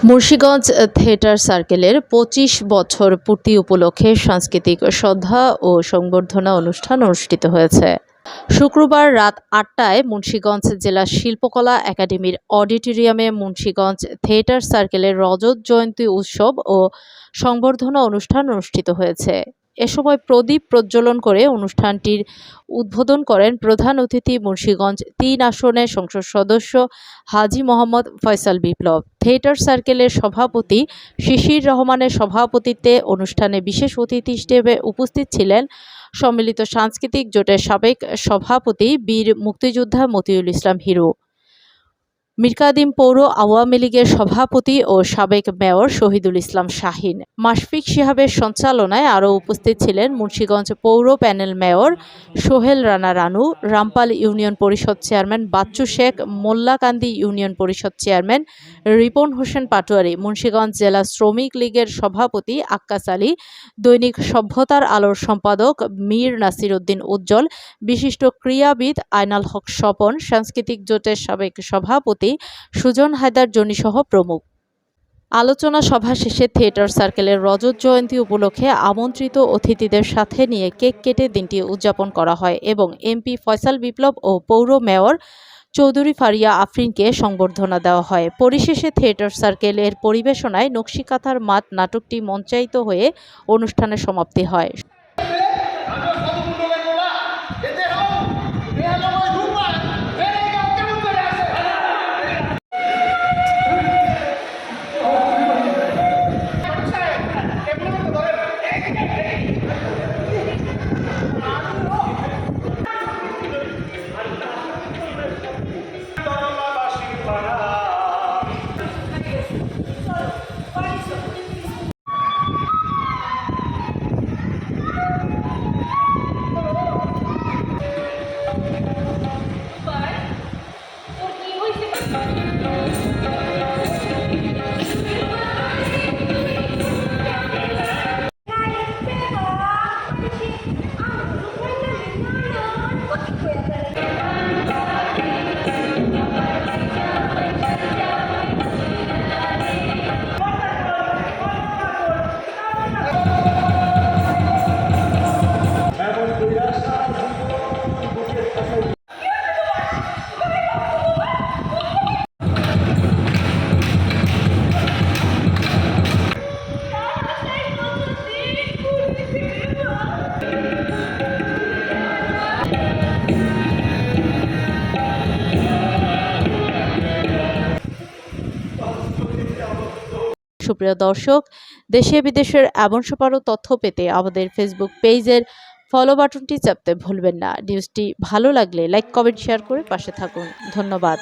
Munshiganj theatre সার্কেলের ২৫ বছর পূর্তি উপলক্ষে সাংস্কৃতিক শ্রদ্ধা ও সংবর্ধনা অনুষ্ঠান অনুষ্ঠিত হয়েছে। শুক্রবার রাত ৮টায় মুন্সিগঞ্জ জেলা শিল্পকলা একাডেমির অডিটোরিয়ামে মুন্সিগঞ্জ থিয়েটার সার্কেলের রজত জয়ন্তী উৎসব ও সংবর্ধনা অনুষ্ঠান অনুষ্ঠিত হয়েছে। এ সময় প্রদীপ প্রজ্বলন করে অনুষ্ঠানটির উদ্বোধন করেন প্রধান অতিথি মুন্সিগঞ্জ ৩ আসনের সংসদ সদস্য হাজী মোহাম্মদ ফয়সাল বিপ্লব। থিয়েটার সার্কেলের সভাপতি শিশির রহমানের সভাপতিত্বে অনুষ্ঠানে বিশেষ অতিথি হিসেবে উপস্থিত ছিলেন সম্মিলিত সাংস্কৃতিক জোটের সাবেক সভাপতি বীর মুক্তিযোদ্ধা মতিউল ইসলাম হিরো, মিরকাদিম পৌর আওয়ামী লীগের সভাপতি ও সাবেক মেয়র শহীদুল ইসলাম শাহীন। মাশফিক শিহাবের সঞ্চালনায় আরও উপস্থিত ছিলেন মুন্সিগঞ্জ পৌর panel mayor Sohel Rana Ranu, Rampal union পরিষদ চেয়ারম্যান বাচ্চু শেখ, মোল্লাকান্দি ইউনিয়ন পরিষদ চেয়ারম্যান রিপন হোসেন পাটোয়ারি, মুন্সিগঞ্জ জেলা শ্রমিক লীগের সভাপতি আক্কাস আলী, দৈনিক সভ্যতার আলোর সম্পাদক মীর নাসির উদ্দিন উজ্জ্বল, বিশিষ্ট ক্রীড়াবিদ আয়নাল হক স্বপন, সাংস্কৃতিক জোটের সাবেক সভাপতি সুজন হায়দার জনিসহ প্রমুখ। আলোচনা সভা শেষে থিয়েটার সার্কেলের রজত জয়ন্তী উপলক্ষে আমন্ত্রিত অতিথিদের সাথে নিয়ে কেক কেটে দিনটি উদযাপন করা হয় এবং এমপি ফয়সাল বিপ্লব ও পৌর মেয়র চৌধুরী ফারিয়া আফরিনকে সংবর্ধনা দেওয়া হয়। পরিশেষে থিয়েটার সার্কেলের পরিবেশনায় নকশিকাঁথার মাঠ নাটকটি মঞ্চায়িত হয়ে অনুষ্ঠানের সমাপ্তি হয়। সুপ্রিয় দর্শক, দেশে বিদেশের এমন সব আরও তথ্য পেতে আমাদের ফেসবুক পেজের ফলো বাটনটি চাপতে ভুলবেন না। নিউজটি ভালো লাগলে লাইক, কমেন্ট, শেয়ার করে পাশে থাকুন। ধন্যবাদ।